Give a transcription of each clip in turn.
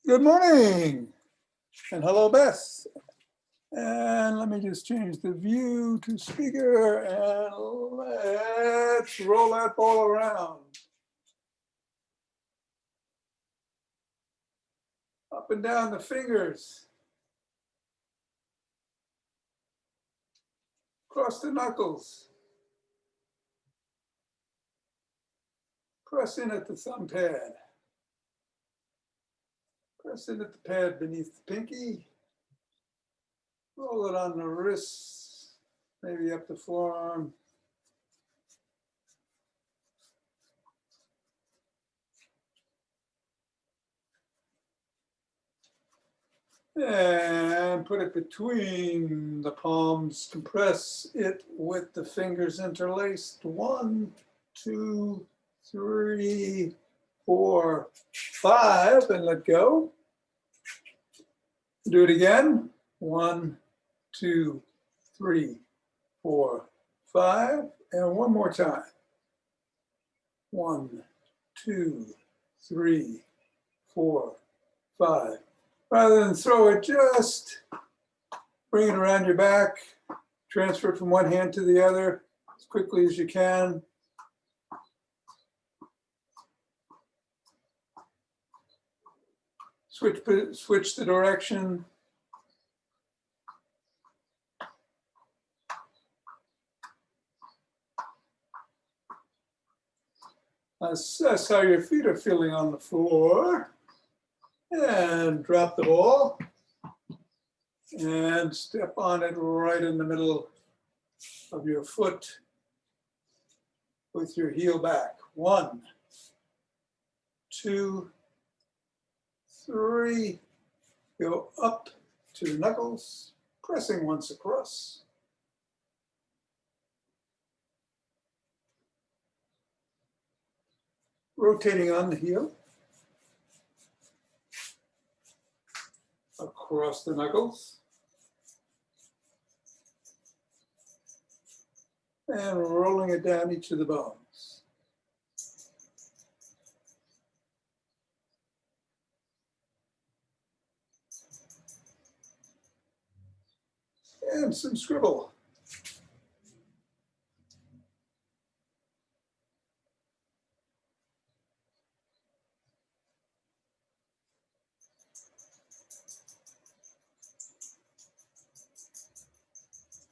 Good morning, and hello, Beth. And let me just change the view to speaker, and let's roll that ball around. Up and down the fingers. Across the knuckles. Press in at the thumb pad. Press in at the pad beneath the pinky. Roll it on the wrists, maybe up the forearm. And put it between the palms. Compress it with the fingers interlaced. 1, 2, 3, 4, 5, and let go. Do it again. 1, 2, 3, 4, 5, and one more time. 1, 2, 3, 4, 5. Rather than throw it, just bring it around your back, transfer it from one hand to the other as quickly as you can. Switch the direction. Assess how your feet are feeling on the floor. And drop the ball. And step on it right in the middle of your foot with your heel back. 1, 2, 3. Go up to the knuckles, pressing once across. Rotating on the heel. Across the knuckles. And rolling it down each of the bones. And some scribble.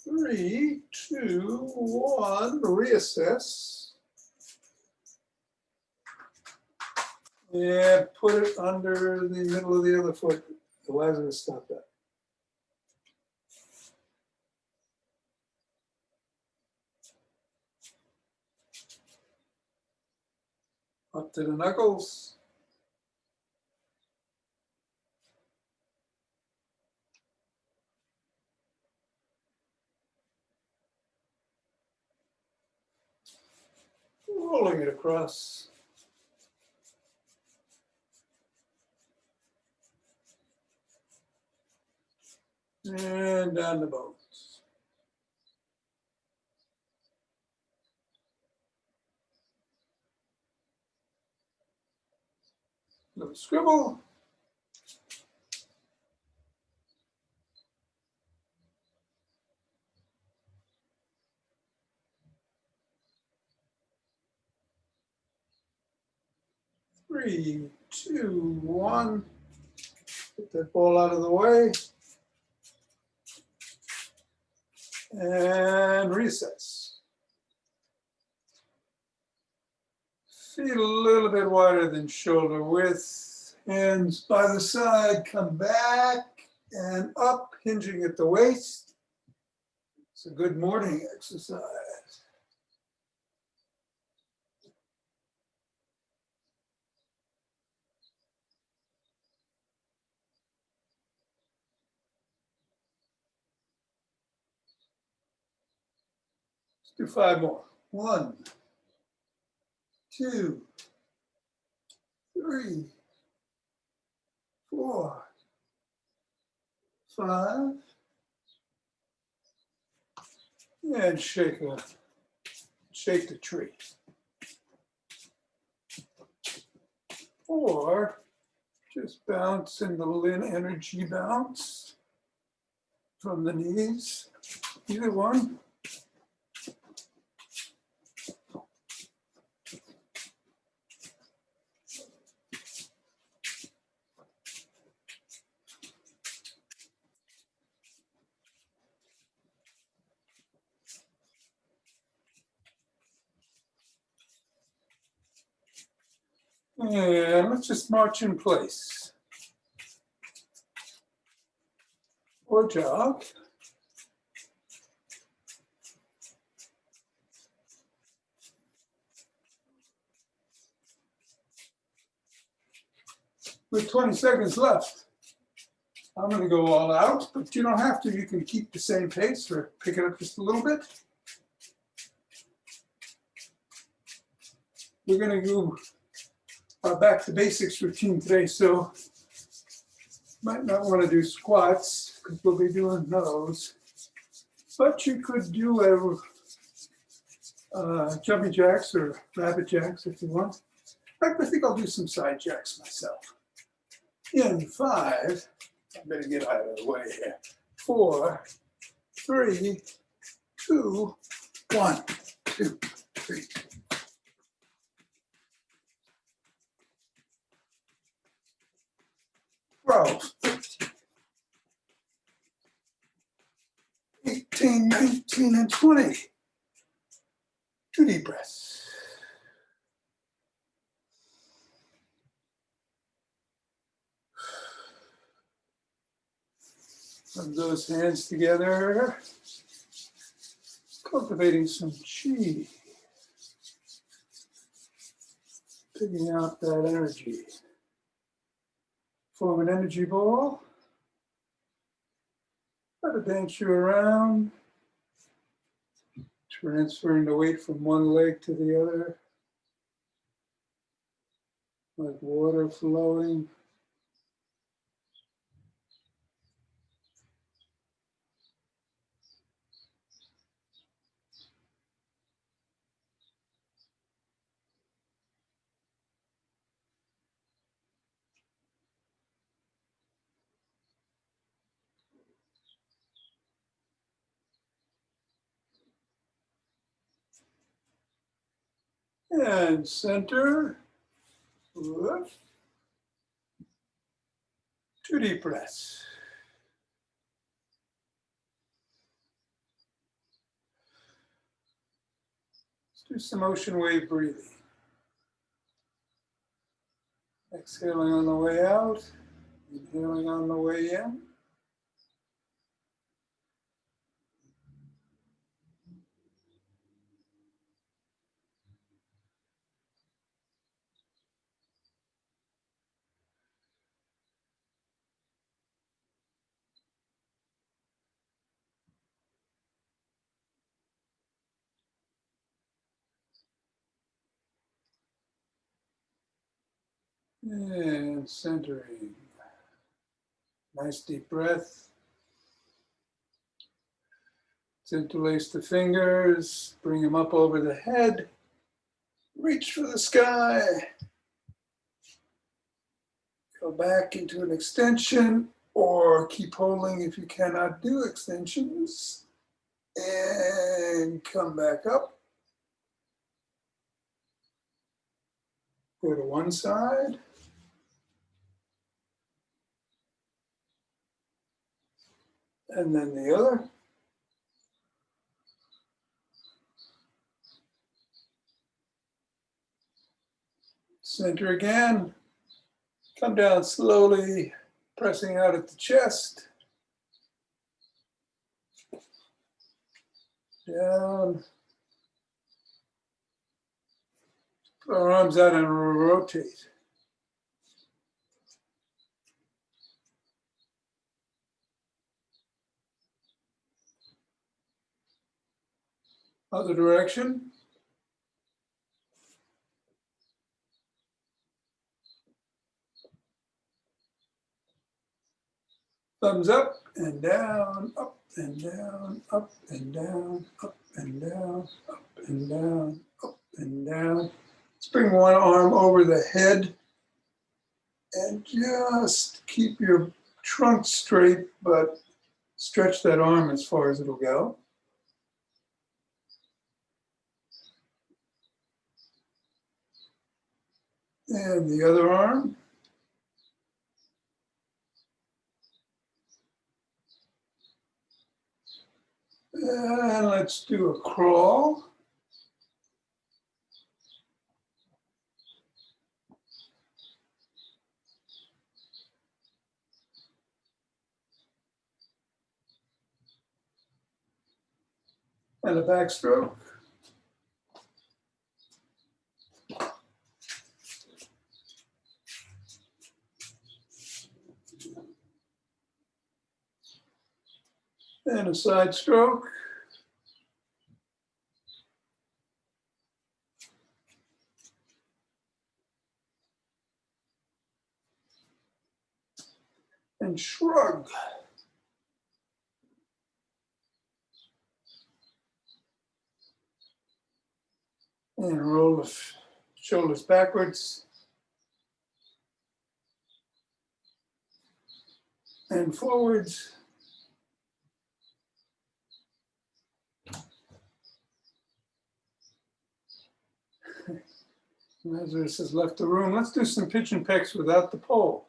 Three, two, one, reassess. And put it under the middle of the other foot. Allows it to stop that. Up to the knuckles. Rolling it across. And down the bones. Little scribble. Three, two, one. Get that ball out of the way. And recess. Feet a little bit wider than shoulder width. Hands by the side, come back and up, hinging at the waist. It's a good morning exercise. Let's do 5 more. 1, 2, 3, 4, 5. And shake the tree. Or Just bouncing the little energy bounce from the knees, either one. And let's just march in place or jog. With 20 seconds left, I'm going to go all out, but you don't have to. You can keep the same pace or pick it up just a little bit. We're going to do our back to basics routine today, so might not want to do squats because we'll be doing those. But you could do jumping jacks or rabbit jacks if you want. In fact, I think I'll do some side jacks myself. In 5, I better get out of the way here. 4, 3, 2, 1, 2, 3. 12, 18, 19, and 20. 2 deep breaths. Rub those hands together, cultivating some chi, picking out that energy. Form an energy ball. Let it dance you around, transferring the weight from one leg to the other, like water flowing. And center, lift. 2 deep breaths. Let's do some ocean wave breathing. Exhaling on the way out, inhaling on the way in. And centering. Nice deep breath. Interlace the fingers, bring them up over the head. Reach for the sky. Go back into an extension or keep holding if you cannot do extensions. And come back up. Go to one side. And then the other. Center again. Come down slowly, pressing out at the chest. Down. Put our arms out and rotate. Other direction. Thumbs up and down, up and down, up and down, up and down, up and down, up and down. Let's bring one arm over the head. And just keep your trunk straight, but stretch that arm as far as it'll go. And the other arm. And let's do a crawl. And a backstroke. And a side stroke. And shrug. And roll the shoulders backwards. And forwards. Lazarus has left the room. Let's do some pigeon pecks without the pole.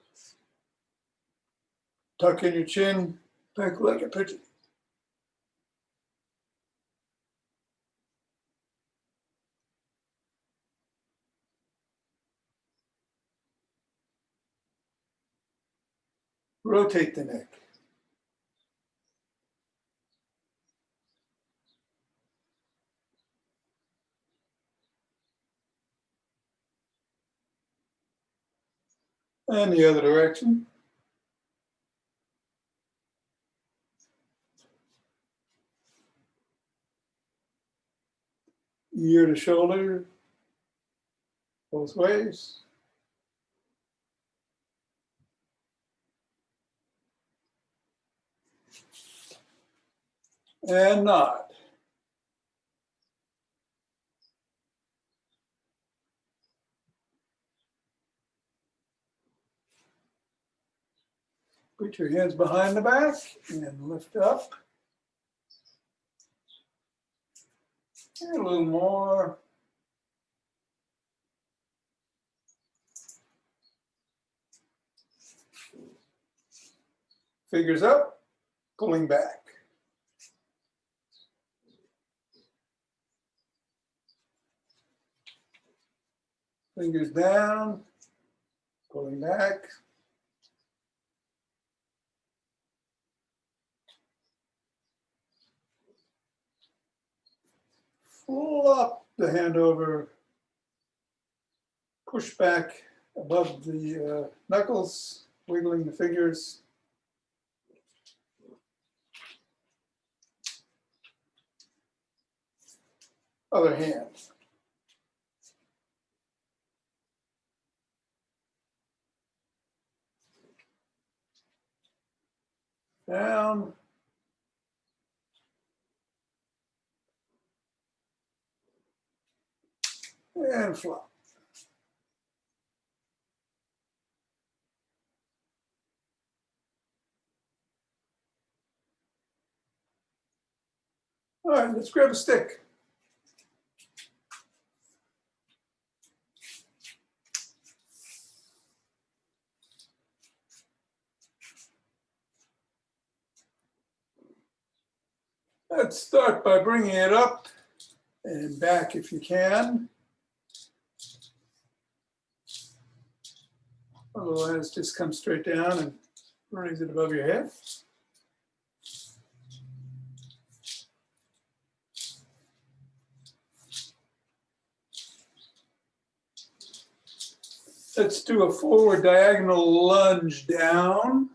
Tuck in your chin, peck like a pigeon. Rotate the neck. And the other direction. Ear to shoulder, both ways. And nod. Put your hands behind the back and lift up. And a little more. Fingers up, pulling back. Fingers down, pulling back. Flop the hand over. Push back above the knuckles, wiggling the fingers. Other hand. Down. And flop. All right, let's grab a stick. Let's start by bringing it up and back if you can. Otherwise, just come straight down and raise it above your head. Let's do a forward diagonal lunge down.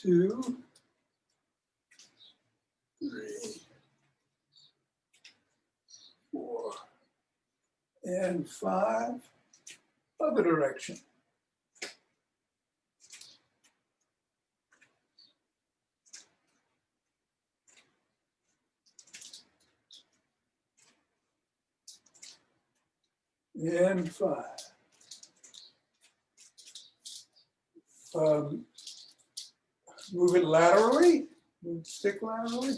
2, 3, 4, and 5. Other direction. and 5. Move it laterally, move the stick laterally.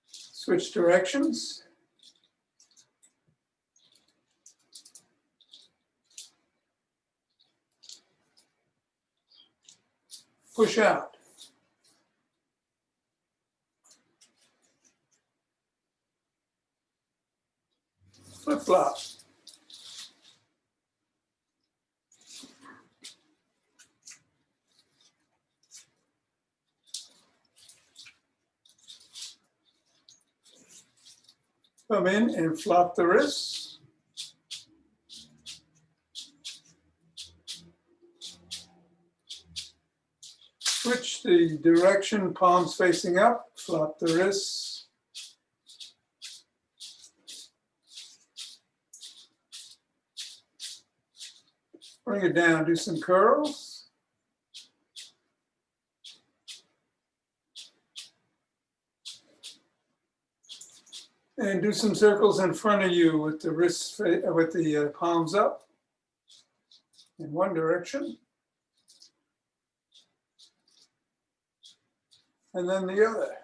Switch directions. Push out. Flip flop. Come in and flop the wrists. Switch the direction, palms facing up, flop the wrists. Bring it down, do some curls. And do some circles in front of you with the wrists, with the palms up in one direction. And then the other.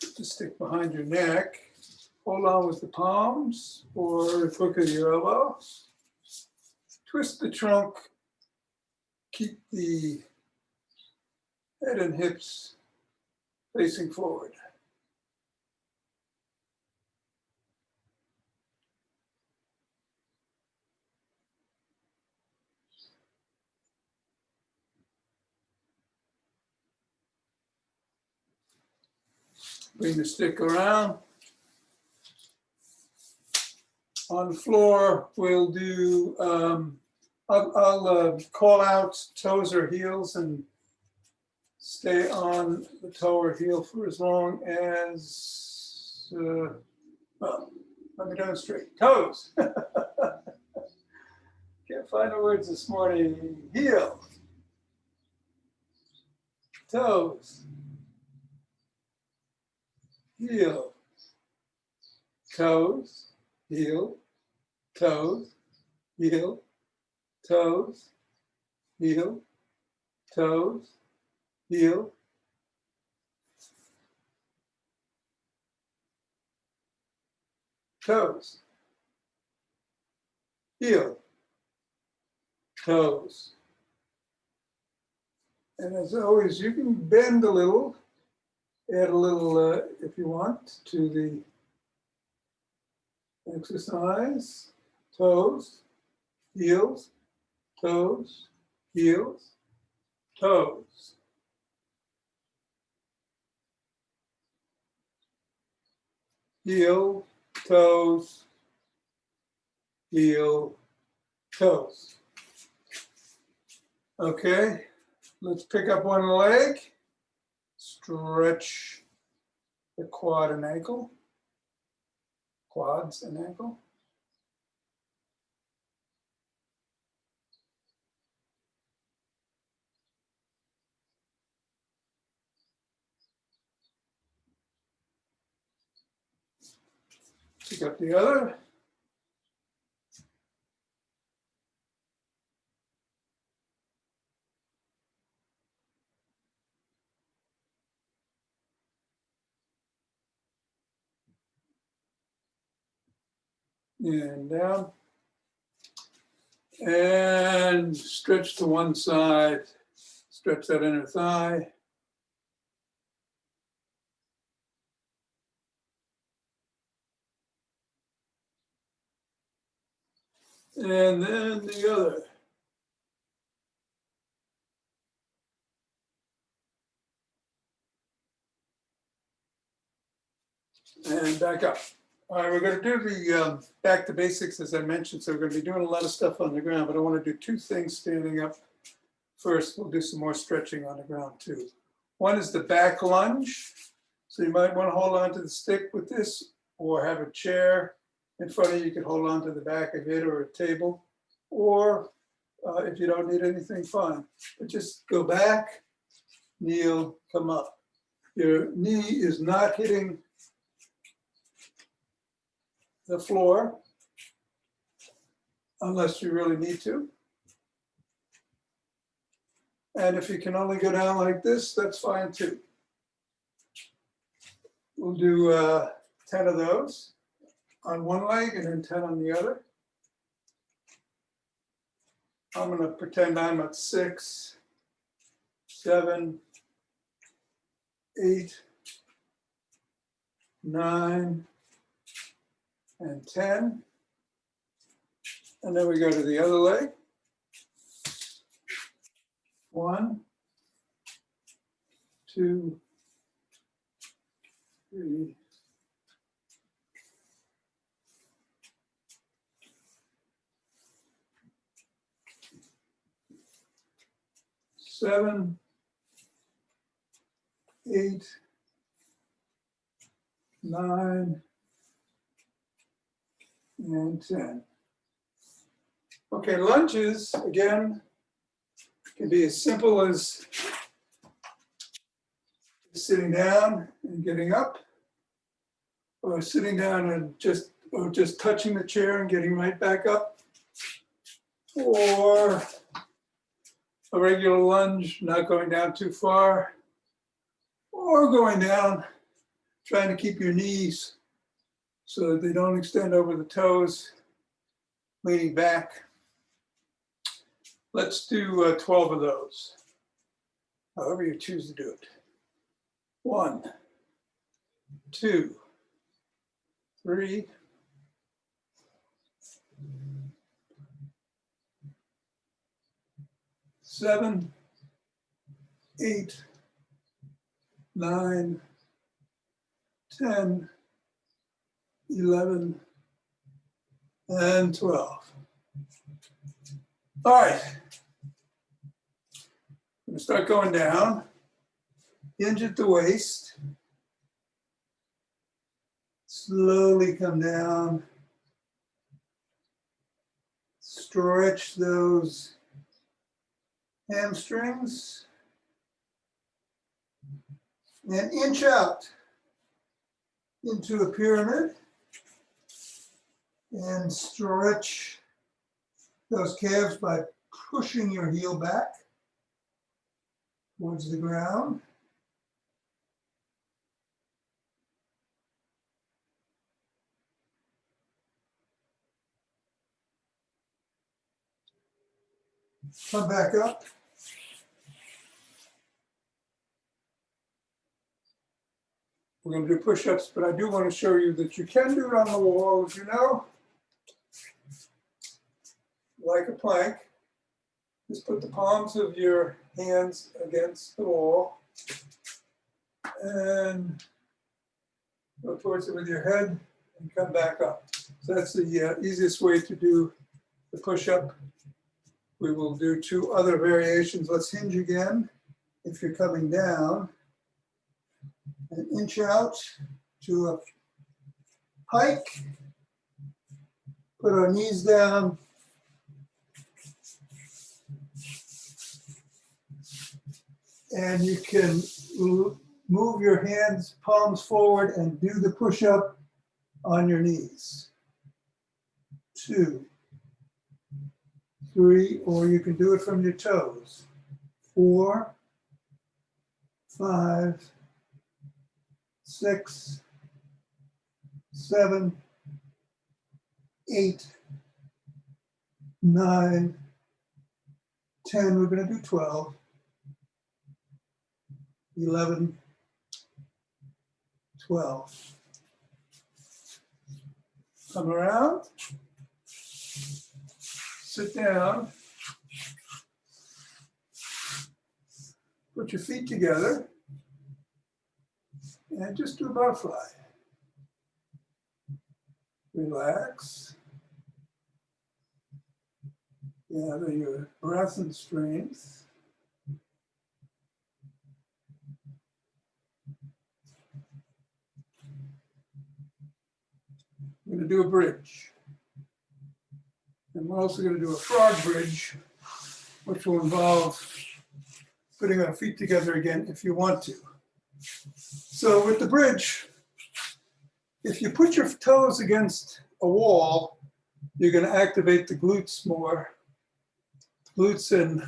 Put the stick behind your neck. Hold on with the palms or hook of your elbow. Twist the trunk. Keep the head and hips facing forward. Bring the stick around. On the floor, we'll do, I'll call out toes or heels and stay on the toe or heel for as long as, well, let me demonstrate. Toes. Can't find the words this morning. Heel. Toes. Heel. Toes. Heel. Toes. Heel. Toes. Heel. Toes. Heel. Toes. Heel. Toes. And as always, you can bend a little, add a little, if you want, to the exercise. Toes, heels, toes, heels, toes. Heel, toes, heel, toes. Okay, let's pick up one leg, stretch the quad and ankle, quads and ankle. Pick up the other. And down. And stretch to one side. Stretch that inner thigh. And then the other. And back up. All right, we're going to do the back to basics, as I mentioned. So we're going to be doing a lot of stuff on the ground, but I want to do two things standing up. First, we'll do some more stretching on the ground too. One is the back lunge. So you might want to hold on to the stick with this, or have a chair in front of you. You can hold on to the back of it or a table, or If you don't need anything, fine. But just go back, kneel, come up. Your knee is not hitting the floor unless you really need to. And if you can only go down like this, that's fine too. We'll do 10 of those on one leg and then 10 on the other. I'm going to pretend I'm at 6, 7, 8, 9, and 10. And then we go to the other leg. 1, 2, 3, 7, 8, 9, and 10. Okay, lunges, again, can be as simple as sitting down and getting up, or sitting down and just touching the chair and getting right back up, or a regular lunge, not going down too far, or going down, trying to keep your knees so that they don't extend over the toes, leaning back. Let's do 12 of those, however you choose to do it. 1, 2, 3, 7, 8, 9, 10, 11, and 12. All right. I'm going to start going down. Hinge at the waist. Slowly come down. Stretch those hamstrings. And inch out into a pyramid. And stretch those calves by pushing your heel back towards the ground. Come back up. We're going to do push-ups, but I do want to show you that you can do it on the wall, as you know, like a plank. Just put the palms of your hands against the wall and go towards it with your head and come back up. So that's the easiest way to do the push-up. We will do 2 other variations. Let's hinge again. If you're coming down, and inch out to a pike. Put our knees down. And you can move your hands, palms forward, and do the push-up on your knees. 2, 3, or you can do it from your toes. 4, 5, 6, 7, 8, 9, 10. We're going to do 12. 11, 12. Come around. Sit down. Put your feet together. And just do a butterfly. Relax. Gather your breath and strength. We're going to do a bridge. And we're also going to do a frog bridge which will involve putting our feet together again if you want to. So with the bridge, if you put your toes against a wall, you're going to activate the glutes more. Glutes and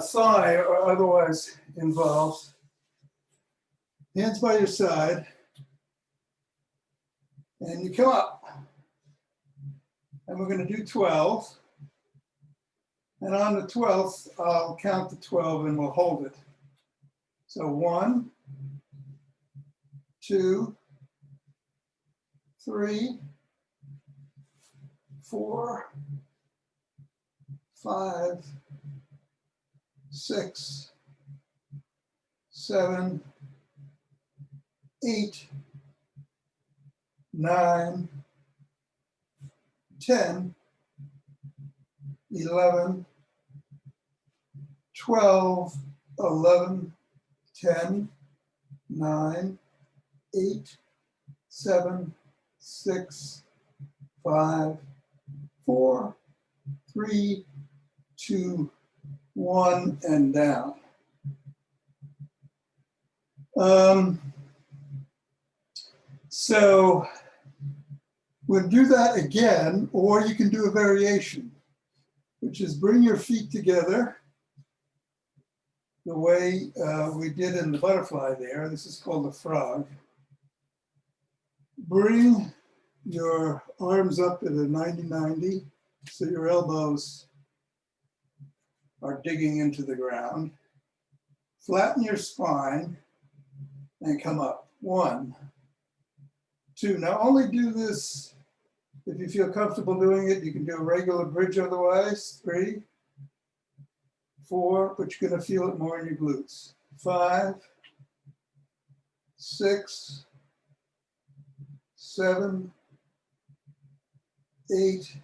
thigh are otherwise involved. Hands by your side, and you come up. And we're going to do 12. And on the 12th, I'll count to 12 and we'll hold it. So 1, 2, 3, 4, 5, 6, 7, 8, 9, 10, 11, 12, 11, 10, 9, 8, 7, 6, 5, 4, 3, 2, 1, and down. So we'll do that again, or you can do a variation, which is bring your feet together the way we did in the butterfly there. This is called the frog. Bring your arms up at a 90-90, so your elbows are digging into the ground. Flatten your spine and come up. 1, 2. Now only do this if you feel comfortable doing it. You can do a regular bridge otherwise. 3, 4, but you're going to feel it more in your glutes. 5, 6, 7, 8,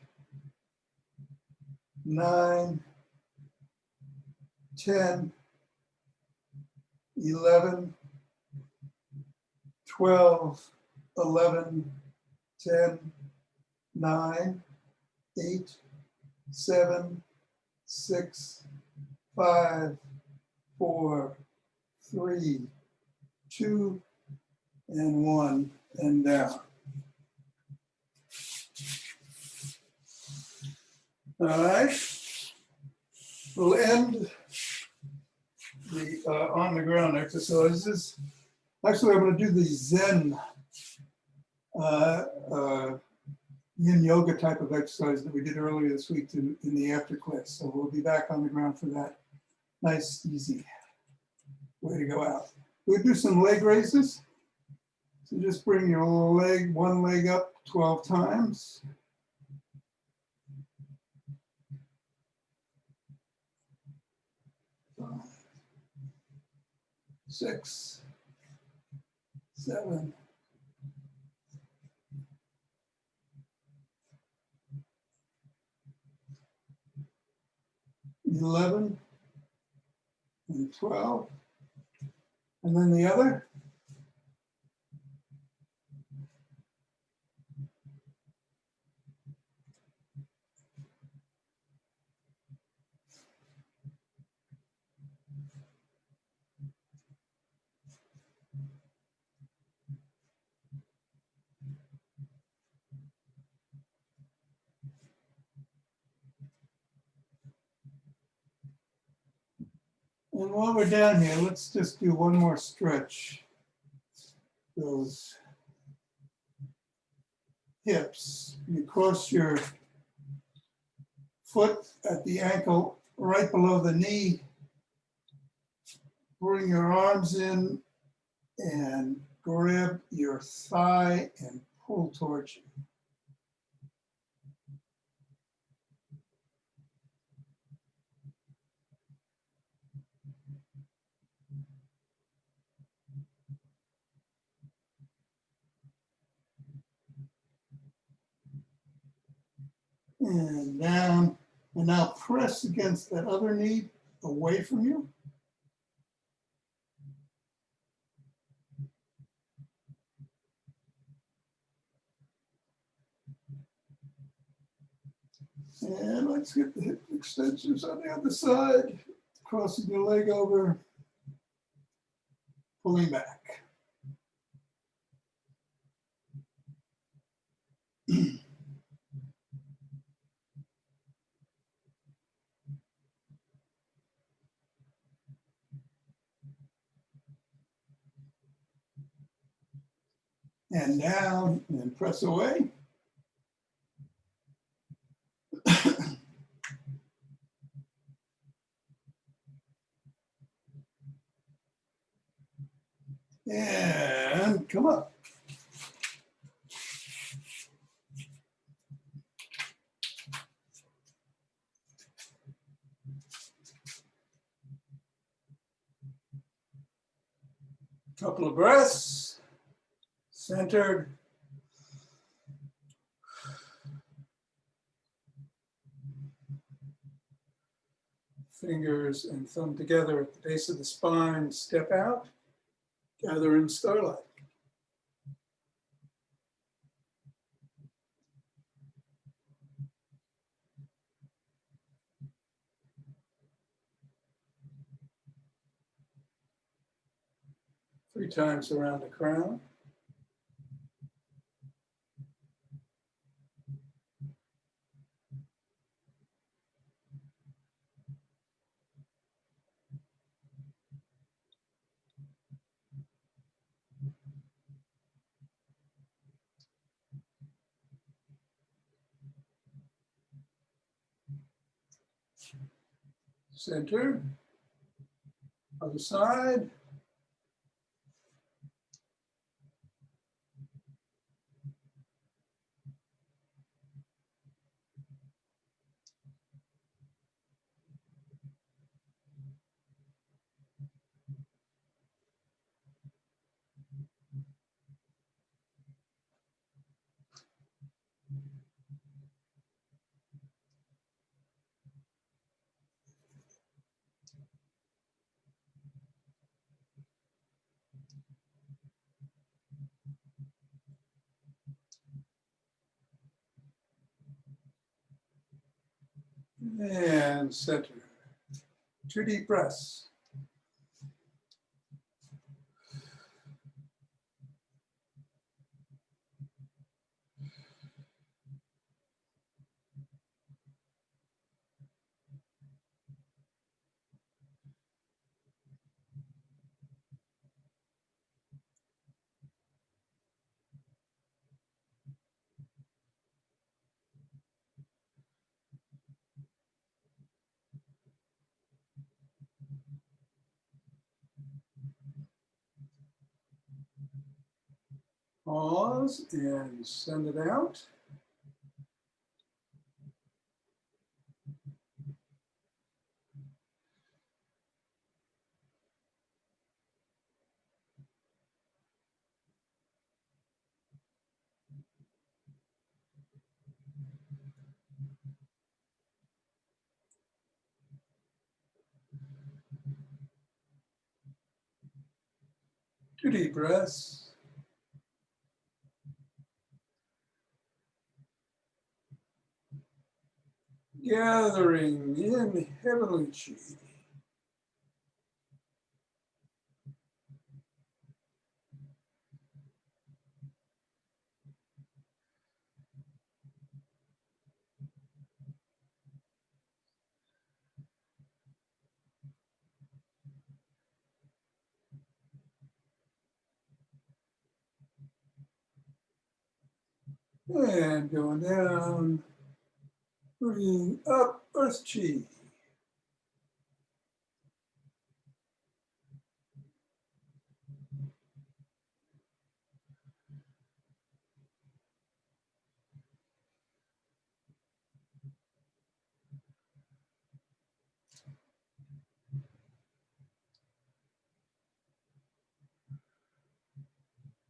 9, 10, 11, 12, 11, 10, 9, 8, 7, 6, 5, 4, 3, 2, and 1, and down. All right. We'll end the on the ground exercises. Actually, I'm going to do the Zen yin yoga type of exercise that we did earlier this week in the after class. So we'll be back on the ground for that. Nice, easy way to go out. We'll do some leg raises. So just bring your one leg up 12 times. 6, 7, 11, and 12. And then the other. And while we're down here, let's just do one more stretch. Those hips. You cross your foot at the ankle right below the knee. Bring your arms in and grab your thigh and pull towards you. And down, and now press against that other knee away from you. And let's get the hip extensions on the other side. Crossing your leg over, pulling back. And down and press away. And come up. Couple of breaths, centered. Fingers and thumb together at the base of the spine, step out, gather in starlight. Three times around the crown. Center, other side. And center. 2 deep breaths. Pause and send it out. Two deep breaths. Gathering in heavenly chi. And going down, bringing up earth chi.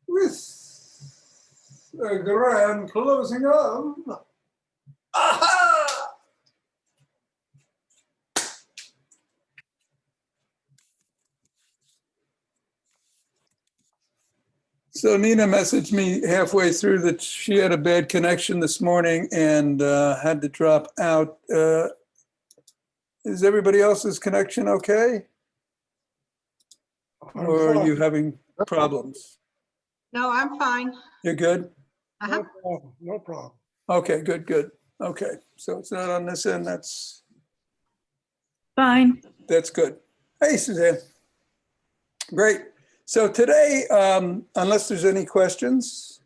With a grand closing of aha! So Nina messaged me halfway through that she had a bad connection this morning and had to drop out. Is everybody else's connection okay? Or are you having problems? No, I'm fine. You're good? Uh-huh. No problem, no problem. Okay, good, good. Okay, so it's not on this end. That's Fine. good. Hey, Suzanne. Great. So today, unless there's any questions,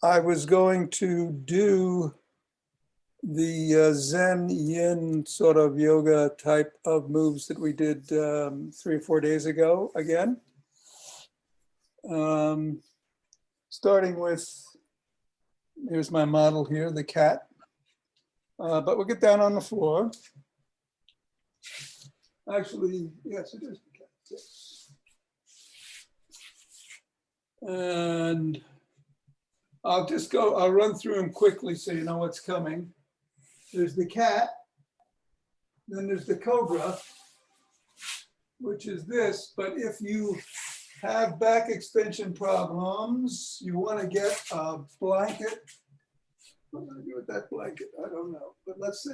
I was going to do the Zen Yin sort of yoga type of moves that we did 3 or 4 days ago again. Starting with, here's my model here, the cat. But we'll get down on the floor. Actually, yes, it is the cat. Yes. And I'll run through them quickly so you know what's coming. There's the cat, then there's the cobra, which is this, but if you have back extension problems, you want to get a blanket. What am I going to do with that blanket? I don't know. But let's say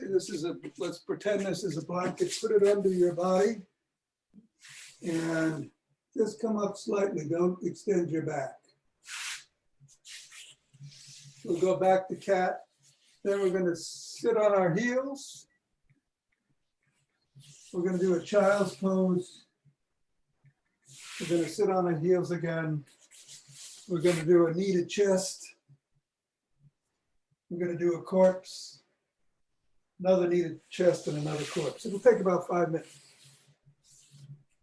let's pretend this is a blanket, put it under your body, and just come up slightly, don't extend your back. We'll go back to cat. Then we're going to sit on our heels. We're going to do a child's pose. We're going to sit on our heels again. We're going to do a knee to chest. We're going to do a corpse, another knee to chest, and another corpse. It'll take about 5 minutes.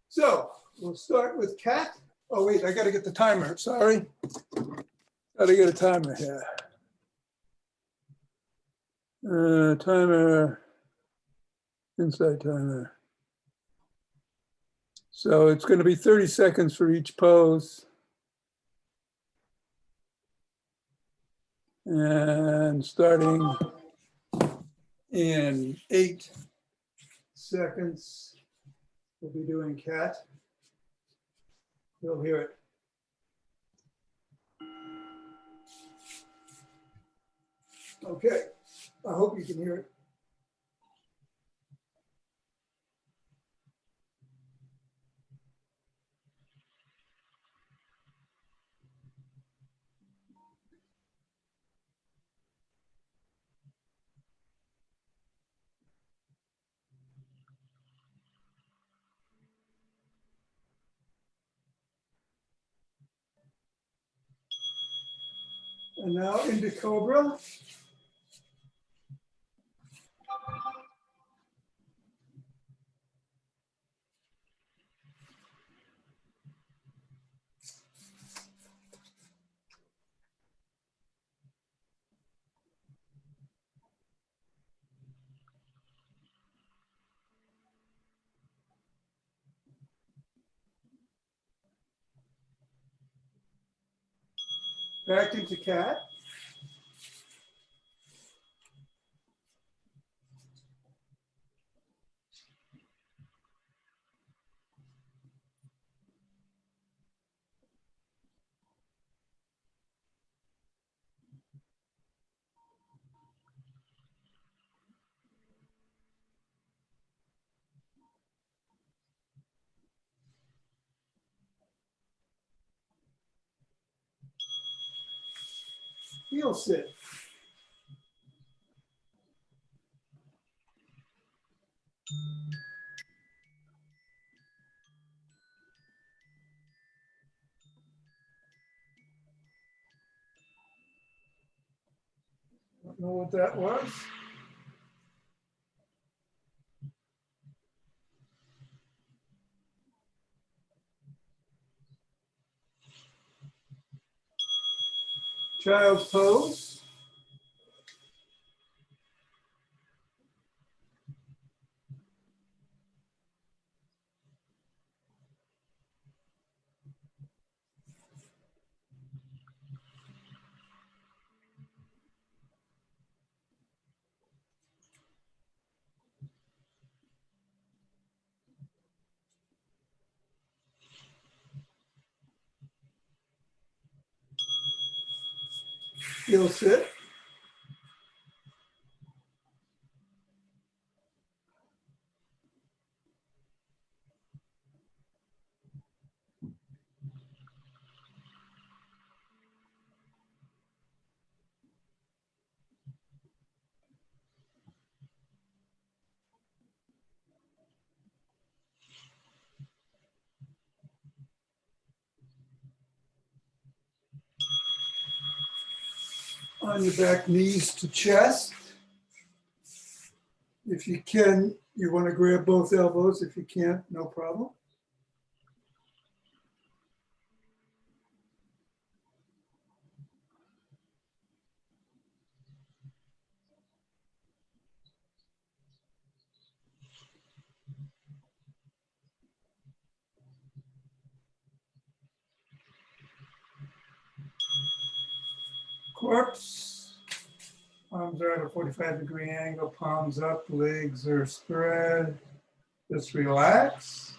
So we'll start with cat. Oh, wait, I got to get the timer. Sorry. Got to get a timer here. Timer, inside timer. So it's going to be 30 seconds for each pose. And starting in 8 seconds, we'll be doing cat. You'll hear it. Okay, I hope you can hear it. And now into Cobra. Back into cat. Heel sit. Don't know what that was. Child's pose. You'll sit. On your back, knees to chest. If you can, you want to grab both elbows. If you can't, no problem. Corpse. Arms are at a 45-degree angle, palms up, legs are spread. Just relax.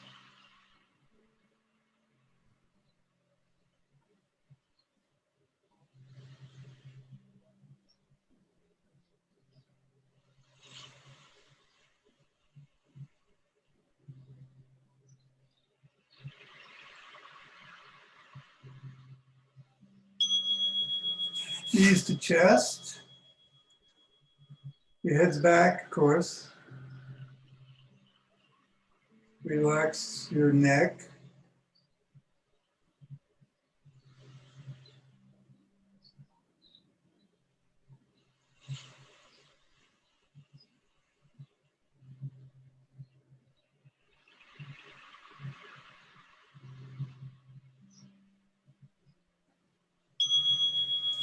Knees to chest. Your head's back, of course. Relax your neck.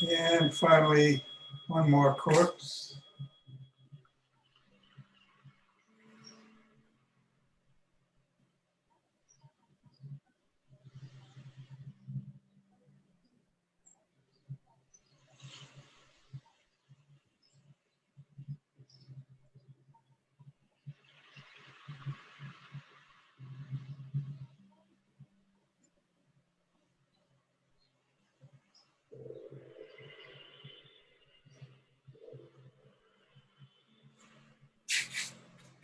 And finally, one more corpse.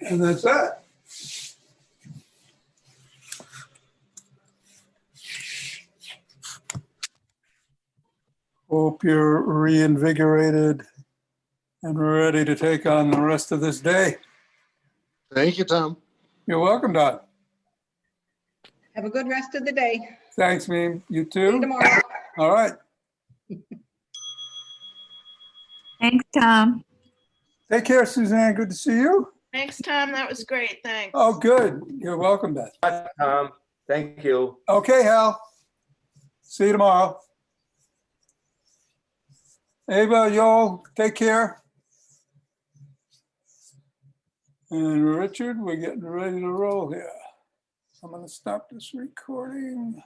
And that's that. Hope you're reinvigorated and ready to take on the rest of this day. Thank you, Tom. You're welcome, Don. Have a good rest of the day. Thanks, Meme. You See you too. tomorrow. All right. Thanks, Tom. Take care, Suzanne. Good to see you. Thanks, Tom. That was great. Thanks. Oh, good. You're welcome, Beth. Bye, Tom. Thank you. Okay, Hal. See you tomorrow. Ava, y'all, take care. And Richard, we're getting ready to roll here. I'm going to stop this recording.